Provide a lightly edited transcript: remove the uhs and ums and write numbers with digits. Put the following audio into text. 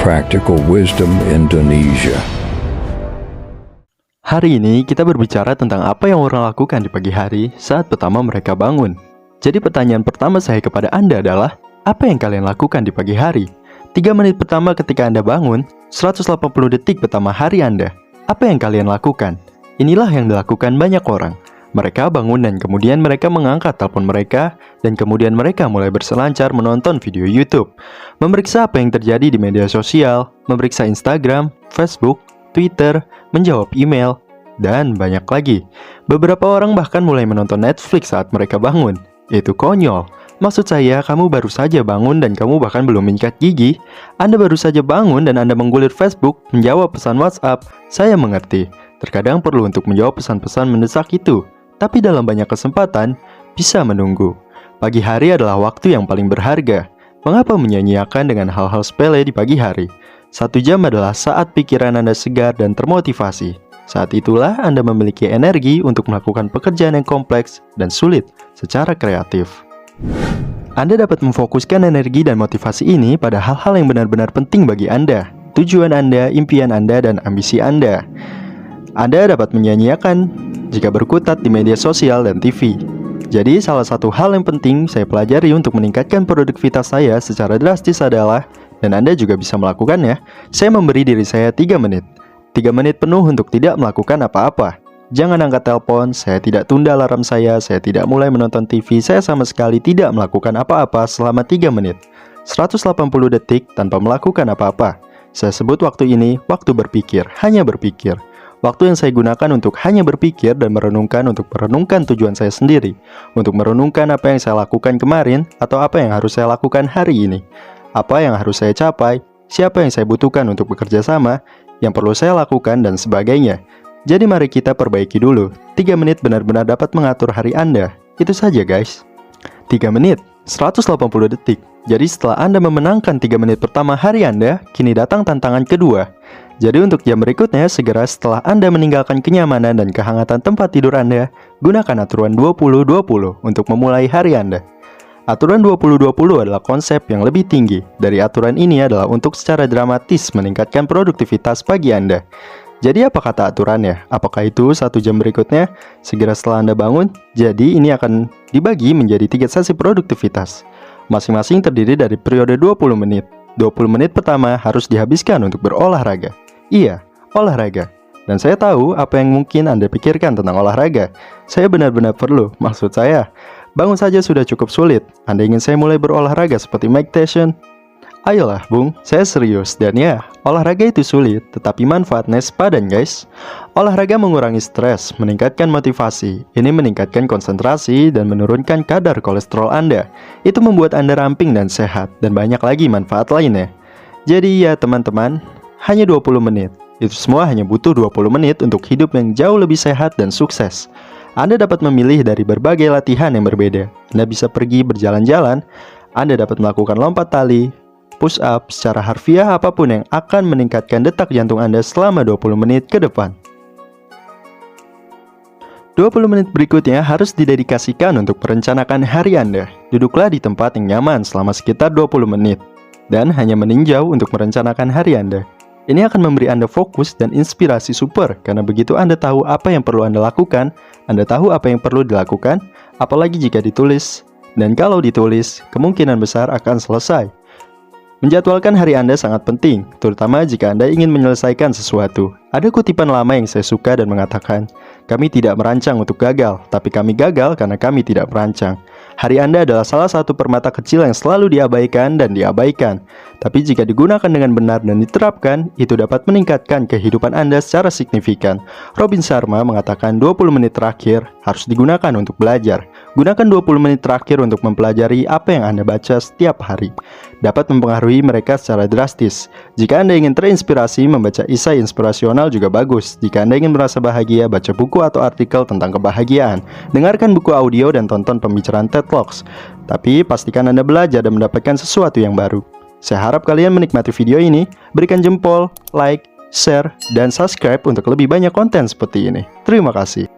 Practical Wisdom Indonesia. Hari ini kita berbicara tentang apa yang orang lakukan di pagi hari saat pertama mereka bangun. Jadi pertanyaan pertama saya kepada Anda adalah, apa yang kalian lakukan di pagi hari? 3 menit pertama ketika Anda bangun, 180 detik pertama hari Anda. Apa yang kalian lakukan? Inilah yang dilakukan banyak orang. Mereka bangun dan kemudian mereka mengangkat telepon mereka, dan kemudian mereka mulai berselancar menonton video YouTube, memeriksa apa yang terjadi di media sosial, memeriksa Instagram, Facebook, Twitter, menjawab email, dan banyak lagi. Beberapa orang bahkan mulai menonton Netflix saat mereka bangun. Itu konyol. Maksud saya, kamu baru saja bangun dan kamu bahkan belum menyikat gigi. Anda baru saja bangun dan Anda menggulir Facebook, menjawab pesan WhatsApp. Saya mengerti, terkadang perlu untuk menjawab pesan-pesan mendesak itu, tapi dalam banyak kesempatan, bisa menunggu. Pagi hari adalah waktu yang paling berharga. Mengapa menyanyiakan dengan hal-hal sepele di pagi hari? 1 jam adalah saat pikiran Anda segar dan termotivasi. Saat itulah Anda memiliki energi untuk melakukan pekerjaan yang kompleks dan sulit secara kreatif. Anda dapat memfokuskan energi dan motivasi ini pada hal-hal yang benar-benar penting bagi Anda, tujuan Anda, impian Anda, dan ambisi Anda. Anda dapat menyanyiakan jika berkutat di media sosial dan TV. Jadi salah satu hal yang penting saya pelajari untuk meningkatkan produktivitas saya secara drastis adalah, dan Anda juga bisa melakukannya, saya memberi diri saya 3 menit. 3 menit penuh untuk tidak melakukan apa-apa. Jangan angkat telepon, saya tidak tunda alarm saya tidak mulai menonton TV, saya sama sekali tidak melakukan apa-apa selama 3 menit. 180 detik tanpa melakukan apa-apa. Saya sebut waktu ini waktu berpikir, hanya berpikir. Waktu yang saya gunakan untuk hanya berpikir dan merenungkan untuk merenungkan tujuan saya sendiri, untuk merenungkan apa yang saya lakukan kemarin atau apa yang harus saya lakukan hari ini, apa yang harus saya capai, siapa yang saya butuhkan untuk bekerja sama, yang perlu saya lakukan, dan sebagainya. Jadi mari kita perbaiki dulu. 3 menit benar-benar dapat mengatur hari Anda. Itu saja guys. 3 menit, 180 detik. Jadi setelah Anda memenangkan 3 menit pertama hari Anda, kini datang tantangan kedua. Jadi untuk jam berikutnya, segera setelah Anda meninggalkan kenyamanan dan kehangatan tempat tidur Anda, gunakan aturan 20-20 untuk memulai hari Anda. Aturan 20-20 adalah konsep yang lebih tinggi. Dari aturan ini adalah untuk secara dramatis meningkatkan produktivitas pagi Anda. Jadi apa kata aturannya? Apakah itu 1 jam berikutnya, segera setelah Anda bangun? Jadi ini akan dibagi menjadi 3 sesi produktivitas. Masing-masing terdiri dari periode 20 menit. 20 menit pertama harus dihabiskan untuk berolahraga. Iya, olahraga. Dan saya tahu apa yang mungkin Anda pikirkan tentang olahraga. Saya benar-benar perlu, maksud saya, bangun saja sudah cukup sulit. Anda ingin saya mulai berolahraga seperti Mike Tyson? Ayolah bung, saya serius. Dan ya, olahraga itu sulit, tetapi manfaatnya sepadan guys. Olahraga mengurangi stres, meningkatkan motivasi. Ini meningkatkan konsentrasi dan menurunkan kadar kolesterol Anda. Itu membuat Anda ramping dan sehat, dan banyak lagi manfaat lainnya. Jadi ya teman-teman, hanya 20 menit. Itu semua hanya butuh 20 menit untuk hidup yang jauh lebih sehat dan sukses. Anda dapat memilih dari berbagai latihan yang berbeda. Anda bisa pergi berjalan-jalan, Anda dapat melakukan lompat tali, push up, secara harfiah apapun yang akan meningkatkan detak jantung Anda selama 20 menit ke depan. 20 menit berikutnya harus didedikasikan untuk merencanakan hari Anda. Duduklah di tempat yang nyaman selama sekitar 20 menit, dan hanya meninjau untuk merencanakan hari Anda. Ini akan memberi Anda fokus dan inspirasi super, karena begitu Anda tahu apa yang perlu Anda lakukan, Anda tahu apa yang perlu dilakukan, apalagi jika ditulis. Dan kalau ditulis, kemungkinan besar akan selesai. Menjadwalkan hari Anda sangat penting, terutama jika Anda ingin menyelesaikan sesuatu. Ada kutipan lama yang saya suka dan mengatakan, kami tidak merancang untuk gagal, tapi kami gagal karena kami tidak merancang. Hari Anda adalah salah satu permata kecil yang selalu diabaikan dan diabaikan. Tapi jika digunakan dengan benar dan diterapkan, itu dapat meningkatkan kehidupan Anda secara signifikan. Robin Sharma mengatakan 20 menit terakhir harus digunakan untuk belajar. Gunakan 20 menit terakhir untuk mempelajari apa yang Anda baca setiap hari. Dapat mempengaruhi mereka secara drastis. Jika Anda ingin terinspirasi, membaca isai inspirasional juga bagus. Jika Anda ingin merasa bahagia, baca buku atau artikel tentang kebahagiaan. Dengarkan buku audio dan tonton pembicaraan TED Talks. Tapi pastikan Anda belajar dan mendapatkan sesuatu yang baru. Saya harap kalian menikmati video ini. Berikan jempol, like, share, dan subscribe untuk lebih banyak konten seperti ini. Terima kasih.